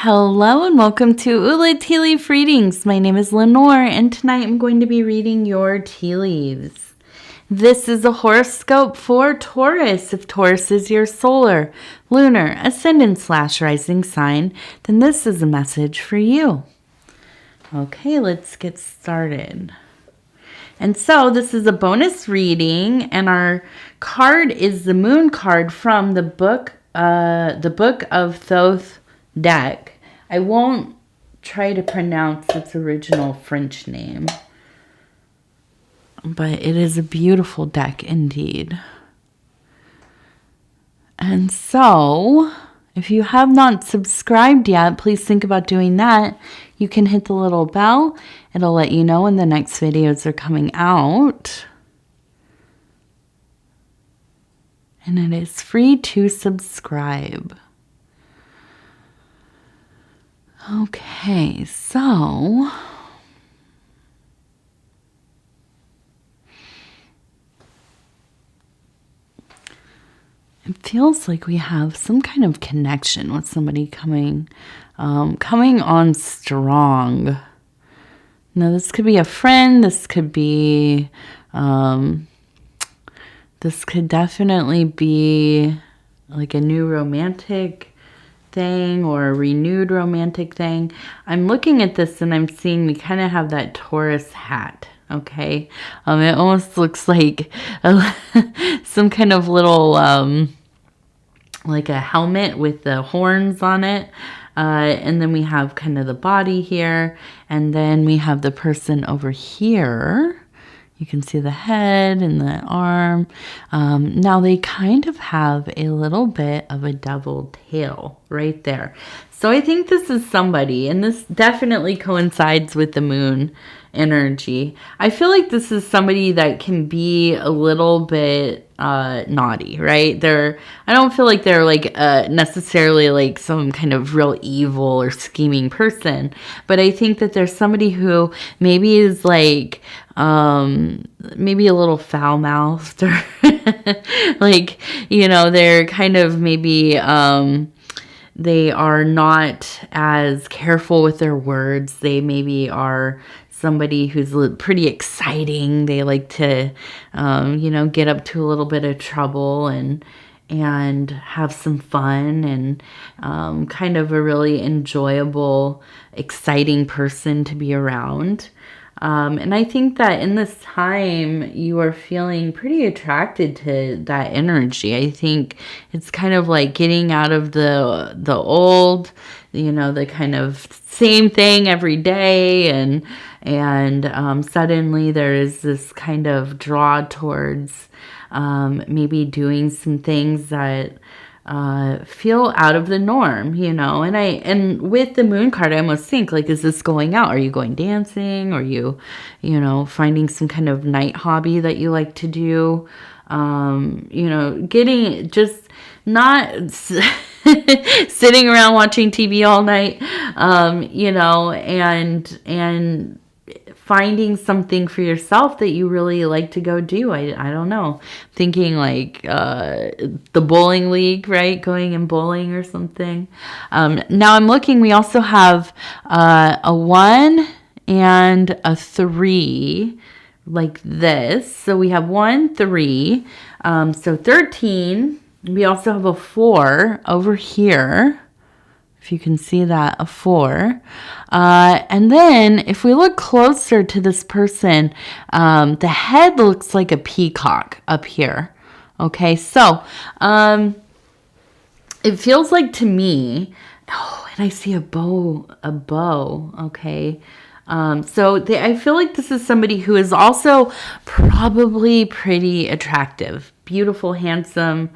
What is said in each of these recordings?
Hello and welcome to Ula Tea Leaf Readings. My name is Lenor and tonight I'm going to be reading your tea leaves. This is a horoscope for Taurus. If Taurus is your solar, lunar, ascendant/rising sign, then this is a message for you. Okay, let's get started. And so this is a bonus reading, and our card is the moon card from the book of Thoth deck. I won't try to pronounce its original French name, but it is a beautiful deck indeed. And so, if you have not subscribed yet, please think about doing that. You can hit the little bell. It'll let you know when the next videos are coming out. And it is free to subscribe. Okay, so it feels like we have some kind of connection with somebody coming on strong. Now, this could be a friend. This could be, this could definitely be like a new romantic thing or a renewed romantic thing. I'm looking at this and I'm seeing we kind of have that Taurus hat. Okay, it almost looks like some kind of little like a helmet with the horns on it, and then we have kind of the body here, and then we have the person over here. You can see the head and the arm. Now they kind of have a little bit of a double tail right there. So I think this is somebody, and this definitely coincides with the moon energy. I feel like this is somebody that can be a little bit naughty, right? I don't feel like they're like necessarily like some kind of real evil or scheming person, but I think that there's somebody who maybe is like maybe a little foul-mouthed, or like, you know, they're kind of maybe they are not as careful with their words. They maybe are somebody who's pretty exciting. They like to, you know, get up to a little bit of trouble and have some fun, and kind of a really enjoyable, exciting person to be around. And I think that in this time, you are feeling pretty attracted to that energy. I think it's kind of like getting out of the old, you know, the kind of same thing every day, and suddenly there is this kind of draw towards maybe doing some things that feel out of the norm, you know. And with the moon card, I almost think like, is this going out? Are you going dancing? Are you know, finding some kind of night hobby that you like to do? You know, getting just not sitting around watching TV all night, you know, and finding something for yourself that you really like to go do. I don't know. Thinking like the bowling league, right? Going and bowling or something. Now I'm looking, we also have a 1 and a 3 like this. So we have 1, 3. So 13. We also have a 4 over here. If you can see that, a 4. And then if we look closer to this person, the head looks like a peacock up here. Okay, so it feels like to me, oh, and I see a bow, okay. So I feel like this is somebody who is also probably pretty attractive, beautiful, handsome,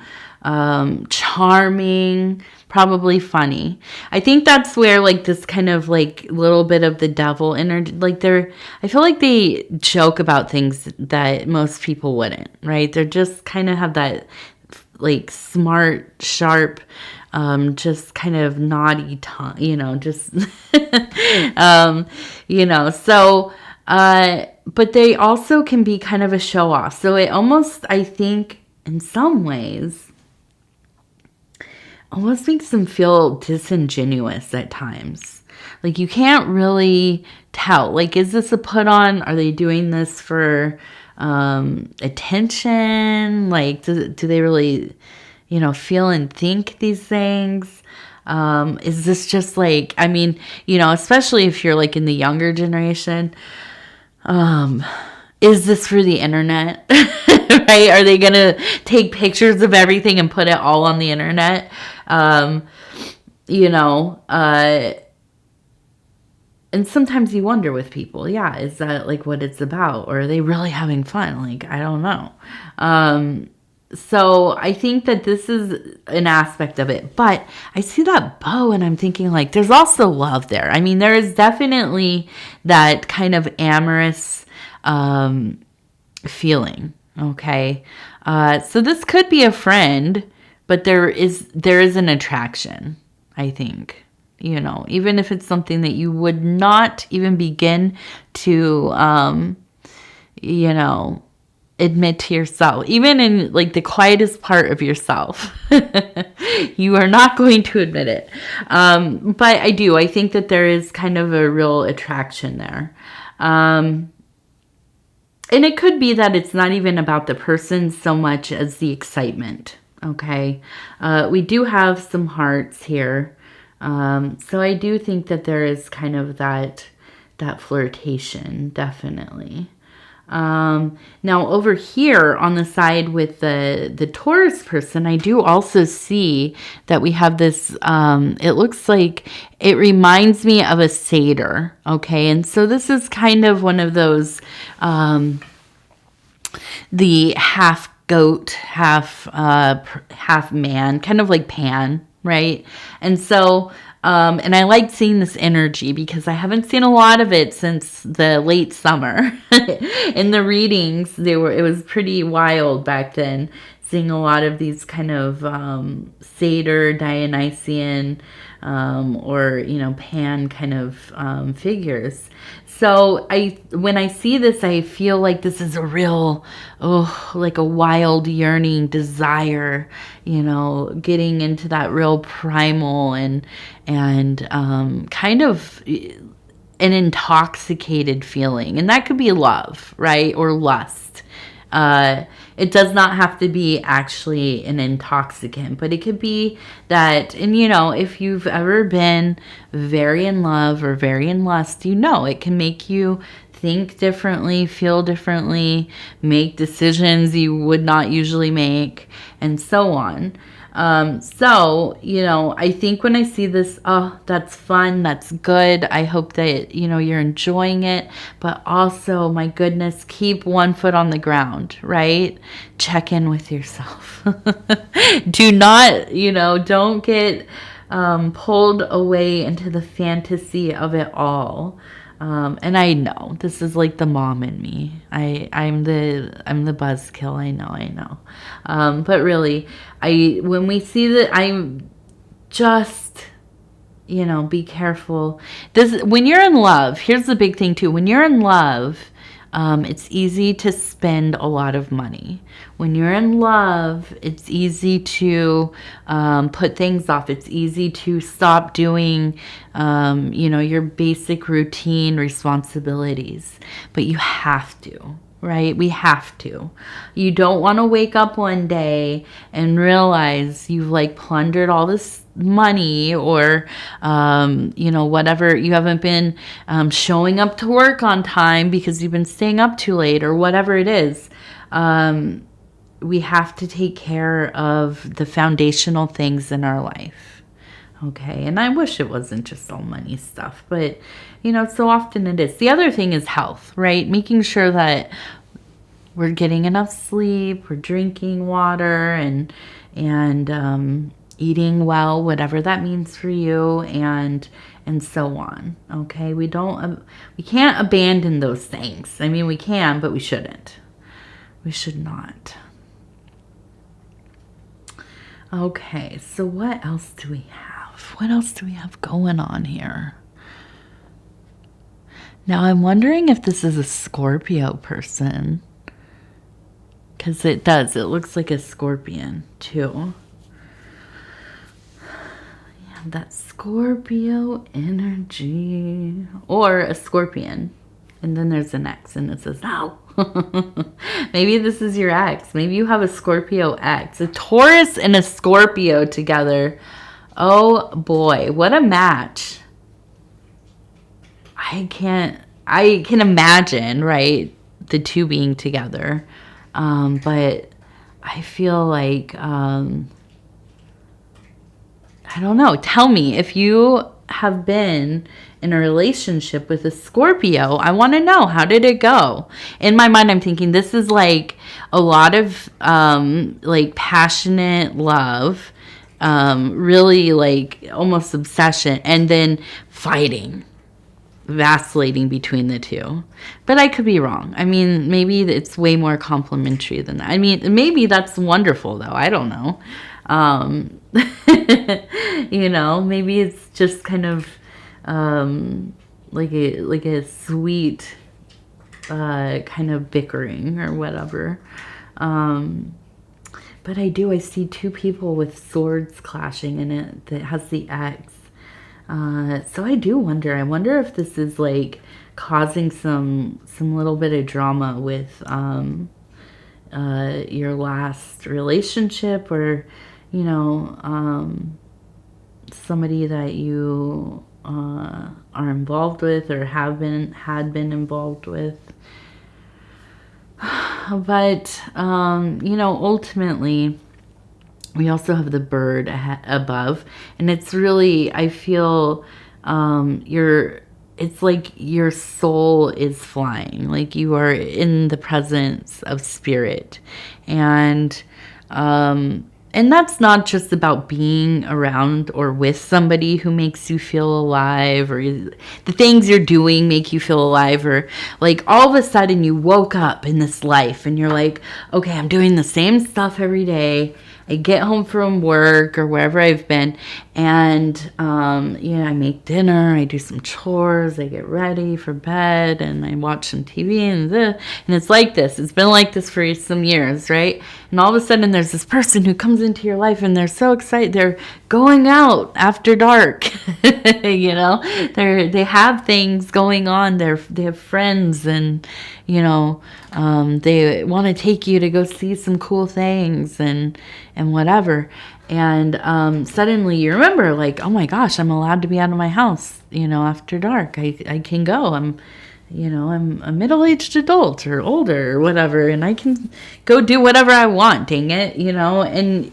charming, probably funny. I think that's where like this kind of like little bit of the devil energy, like I feel like they joke about things that most people wouldn't, right? They're just kind of have that like smart, sharp, just kind of naughty tongue, you know, just, you know, so, but they also can be kind of a show off. So it almost, I think in some ways, almost makes them feel disingenuous at times. Like you can't really tell. Like, is this a put on? Are they doing this for attention? Like, do they really, feel and think these things? Is this just like, I mean, especially if you're like in the younger generation, is this for the internet? Right? Are they going to take pictures of everything and put it all on the internet? And sometimes you wonder with people, is that like what it's about? Or are they really having fun? Like, I don't know. So I think that this is an aspect of it. But I see that bow and I'm thinking like there's also love there. I mean, there is definitely that kind of amorous feeling. Okay. So this could be a friend, but there is an attraction, I think. Even if it's something that you would not even begin to, admit to yourself, even in like the quietest part of yourself, you are not going to admit it. But I think that there is kind of a real attraction there. And it could be that it's not even about the person so much as the excitement. Okay. We do have some hearts here. So I do think that there is kind of that flirtation, definitely. Now over here on the side with the Taurus person, I do also see that we have this, it looks like it reminds me of a satyr. Okay. And so this is kind of one of those, the half goat, half man, kind of like Pan, right? And so, and I like seeing this energy because I haven't seen a lot of it since the late summer. In the readings, it was pretty wild back then, seeing a lot of these kind of satyr, Dionysian, or Pan kind of figures. So when I see this, I feel like this is a real, like a wild yearning desire, getting into that real primal and kind of an intoxicated feeling. And that could be love, right? Or lust. It does not have to be actually an intoxicant, but it could be that, and if you've ever been very in love or very in lust, it can make you think differently, feel differently, make decisions you would not usually make, and so on. So, I think when I see this, that's fun. That's good. I hope that, you're enjoying it, but also, my goodness, keep one foot on the ground, right? Check in with yourself. Do not, don't get, pulled away into the fantasy of it all. And I know this is like the mom in me. I'm the buzzkill. I know. But really, when we see that, I'm just, be careful. When you're in love, here's the big thing too. When you're in love, it's easy to spend a lot of money. When you're in love, it's easy to put things off. It's easy to stop doing, your basic routine responsibilities. But you have to, right? We have to. You don't want to wake up one day and realize you've like plundered all this money or, whatever. You haven't been showing up to work on time because you've been staying up too late or whatever it is. We have to take care of the foundational things in our life. Okay. And I wish it wasn't just all money stuff, but so often it is. The other thing is health, right? Making sure that we're getting enough sleep, we're drinking water and eating well, whatever that means for you, and so on. Okay. We can't abandon those things. I mean, we can, but we shouldn't. We should not. Okay, so what else do we have? What else do we have going on here? Now, I'm wondering if this is a Scorpio person. Because it does. It looks like a scorpion, too. That Scorpio energy. Or a scorpion. And then there's an X and it says no. Maybe this is your ex. Maybe you have a Scorpio ex. A Taurus and a Scorpio together. Oh boy, what a match. I can imagine, right, the two being together. But I feel like, I don't know. Tell me, if you have been in a relationship with a Scorpio, I want to know, how did it go? In my mind, I'm thinking this is like a lot of like passionate love, really like almost obsession, and then fighting, vacillating between the two. But I could be wrong. I mean, maybe it's way more complimentary than that. I mean, maybe that's wonderful though. I don't know. You know, maybe it's just kind of like a sweet kind of bickering or whatever. But I see two people with swords clashing in it that has the X. So I do wonder. I wonder if this is like causing some little bit of drama with your last relationship, or you know, somebody that you are involved with or had been involved with. But you know, ultimately, we also have the bird above, and it's really, I feel, it's like your soul is flying, like you are in the presence of spirit. And that's not just about being around or with somebody who makes you feel alive, or the things you're doing make you feel alive, or like all of a sudden you woke up in this life and you're like, okay, I'm doing the same stuff every day. I get home from work or wherever I've been, and you know, I make dinner, I do some chores, I get ready for bed, and I watch some TV, and it's like this. It's been like this for some years, right? And all of a sudden, there's this person who comes into your life, and they're so excited. They're going out after dark. You know, they have things going on. They have friends, and you know, they want to take you to go see some cool things and whatever. And suddenly you remember, like, oh my gosh, I'm allowed to be out of my house, you know, after dark. I can go. I'm a middle-aged adult or older or whatever, and I can go do whatever I want, dang it, you know.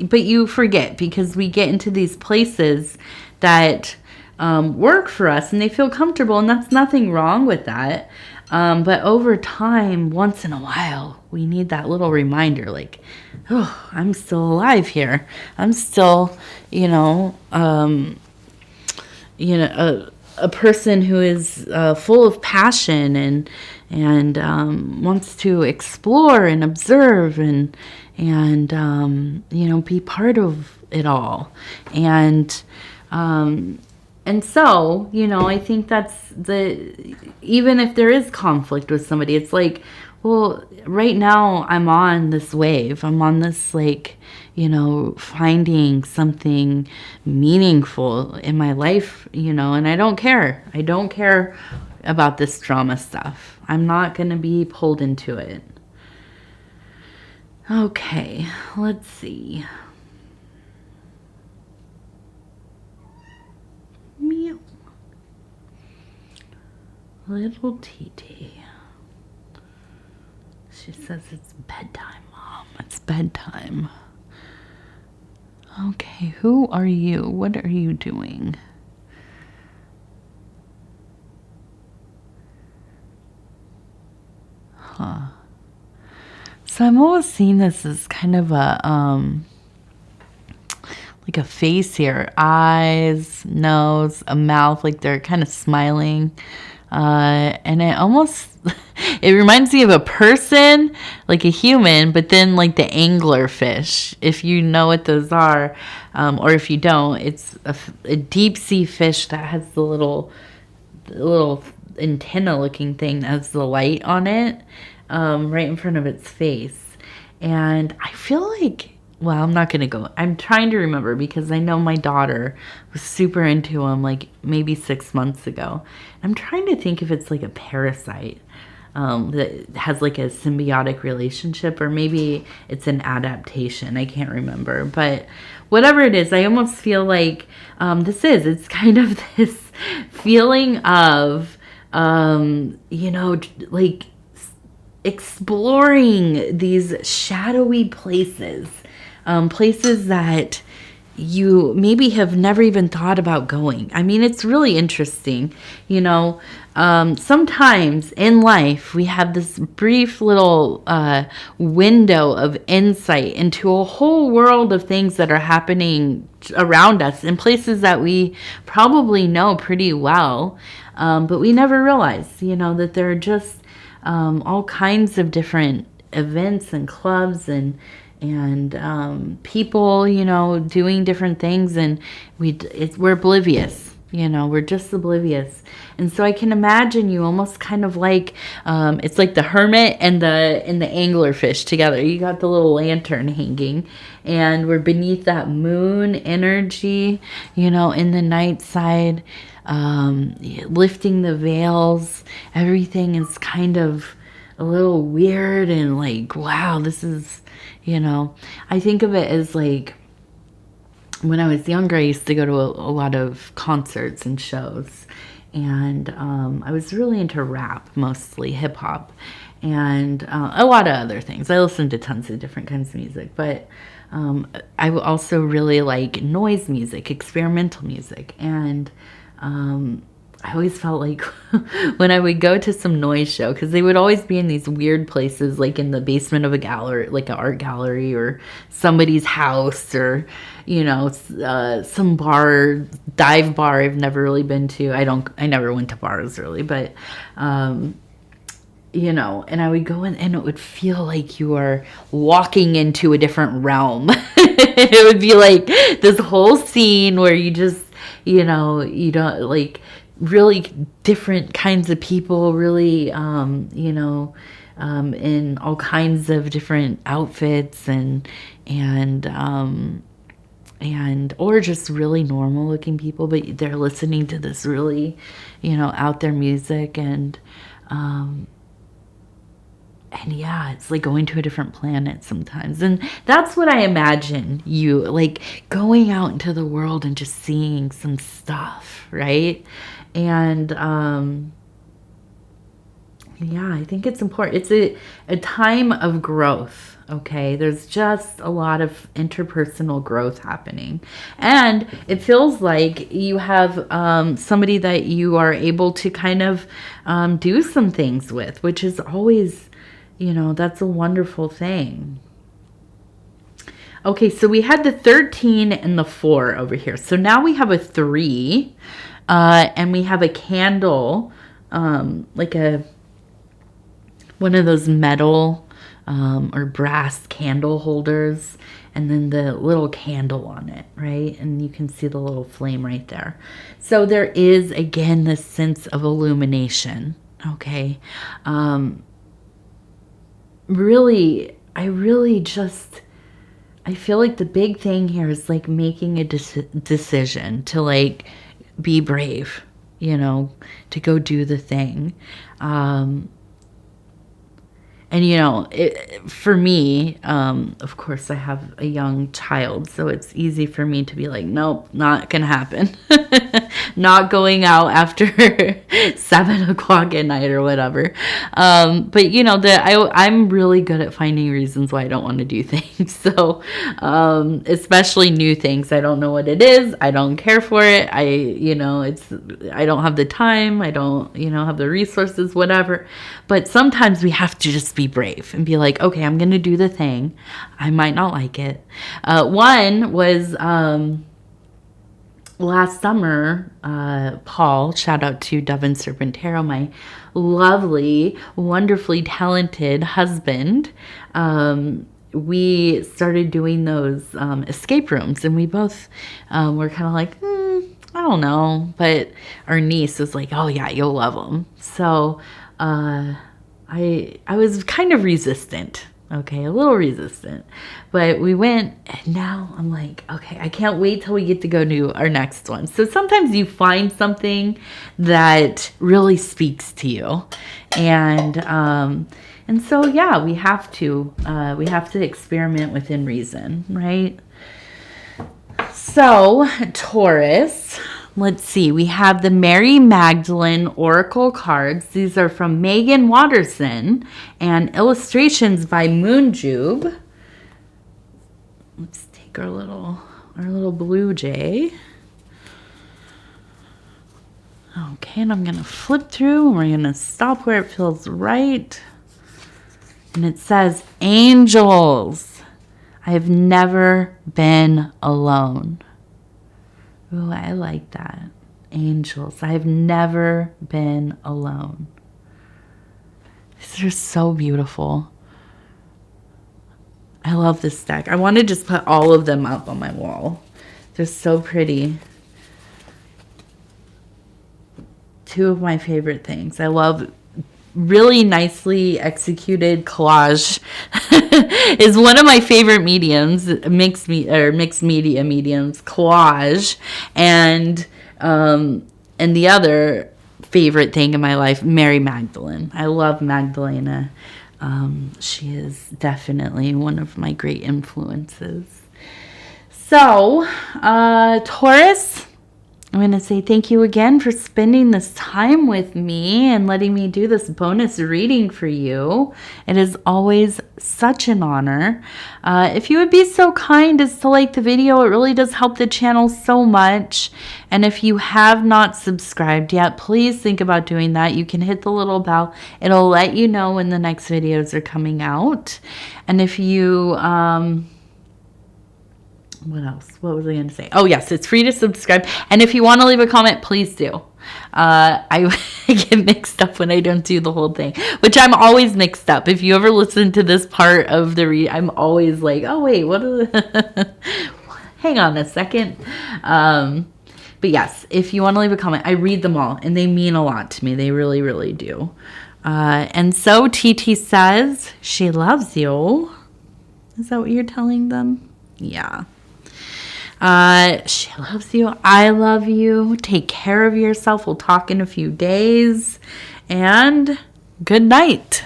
But you forget, because we get into these places that work for us and they feel comfortable, and that's nothing wrong with that. But over time, once in a while, we need that little reminder, like, oh, I'm still alive here. I'm still, a person who is full of passion and wants to explore and observe and be part of it all. And so, I think that's even if there is conflict with somebody, it's like, well, right now I'm on this wave. I'm on this, finding something meaningful in my life, and I don't care. I don't care about this drama stuff. I'm not going to be pulled into it. Okay, let's see. Meow. Little TT. She says it's bedtime, Mom. It's bedtime. Okay, who are you? What are you doing? Huh. So I'm almost seeing this as kind of a, like a face here. Eyes, nose, a mouth, like they're kind of smiling. And it almost, it reminds me of a person, like a human, but then like the angler fish, if you know what those are, or if you don't, it's a deep sea fish that has the little antenna looking thing that has the light on it, right in front of its face. And I feel like well, I'm not going to go. I'm trying to remember because I know my daughter was super into them like maybe 6 months ago. I'm trying to think if it's like a parasite that has like a symbiotic relationship, or maybe it's an adaptation. I can't remember. But whatever it is, I almost feel like it's kind of this feeling of, like exploring these shadowy places, places that you maybe have never even thought about going. I mean, it's really interesting. Sometimes in life we have this brief little window of insight into a whole world of things that are happening around us in places that we probably know pretty well, but we never realize, that there are just all kinds of different events and clubs and people, doing different things, and we're oblivious. We're just oblivious. And so I can imagine you almost kind of like, it's like the hermit and the anglerfish together. You got the little lantern hanging, and we're beneath that moon energy, in the night side, lifting the veils. Everything is kind of a little weird and like, wow, this is, I think of it as like, when I was younger, I used to go to a lot of concerts and shows, and I was really into rap, mostly hip hop, and a lot of other things. I listened to tons of different kinds of music, but I also really like noise music, experimental music, and I always felt like when I would go to some noise show, because they would always be in these weird places, like in the basement of a gallery, like an art gallery, or somebody's house, or, some bar, dive bar I've never really been to. I never went to bars really, but, and I would go in and it would feel like you are walking into a different realm. It would be like this whole scene where you just, you don't like, really different kinds of people, really, in all kinds of different outfits and or just really normal looking people, but they're listening to this really, out there music, and yeah, it's like going to a different planet sometimes. And that's what I imagine you like, going out into the world and just seeing some stuff, right? And yeah, I think it's important. It's a time of growth, okay? There's just a lot of interpersonal growth happening. And it feels like you have somebody that you are able to kind of do some things with, which is always, that's a wonderful thing. Okay, so we had the 13 and the 4 over here. So now we have a 3, and we have a candle, like one of those metal or brass candle holders, and then the little candle on it, right? And you can see the little flame right there. So there is, again, this sense of illumination, okay? Really, I feel like the big thing here is like making a decision to like be brave, to go do the thing. And, for me, of course, I have a young child, so it's easy for me to be like, nope, not going to happen. Not going out after 7 o'clock at night or whatever. But, I'm really good at finding reasons why I don't want to do things. So, especially new things. I don't know what it is. I don't care for it. I don't have the time. I don't, have the resources, whatever. But sometimes we have to just be brave and be like, okay, I'm going to do the thing. I might not like it. One was last summer, Paul, shout out to Dove and Serpentero, my lovely, wonderfully talented husband. We started doing those escape rooms, and we both were kind of like, I don't know. But our niece was like, oh yeah, you'll love them. So I was kind of resistant, Okay, a little resistant. But we went, and now I'm like, okay, I can't wait till we get to go to our next one. So sometimes you find something that really speaks to you. And so, yeah, we have to experiment within reason, right? So, Taurus, let's see. We have the Mary Magdalene Oracle cards. These are from Megan Watterson and illustrations by Moonjube. Let's take our little blue jay. Okay, and I'm going to flip through and we're going to stop where it feels right. And it says, angels, I have never been alone. Ooh, I like that. Angels, I have never been alone. These are so beautiful. I love this deck. I want to just put all of them up on my wall. They're so pretty. Two of my favorite things. I love really nicely executed collage. Is one of my favorite mediums, mixed media mediums, collage, and the other favorite thing in my life, Mary Magdalene. I love Magdalena. She is definitely one of my great influences. So, Taurus, I'm going to say thank you again for spending this time with me and letting me do this bonus reading for you. It is always such an honor. If you would be so kind as to like the video, it really does help the channel so much. And if you have not subscribed yet, please think about doing that. You can hit the little bell. It'll let you know when the next videos are coming out. And if you... what else? What was I going to say? Oh, yes, it's free to subscribe. And if you want to leave a comment, please do. I get mixed up when I don't do the whole thing, which I'm always mixed up. If you ever listen to this part of the read, I'm always like, oh, wait, what are the... Hang on a second. But yes, if you want to leave a comment, I read them all, and they mean a lot to me. They really, really do. And so TT says she loves you. Is that what you're telling them? Yeah. She loves you. I love you. Take care of yourself. We'll talk in a few days. And good night.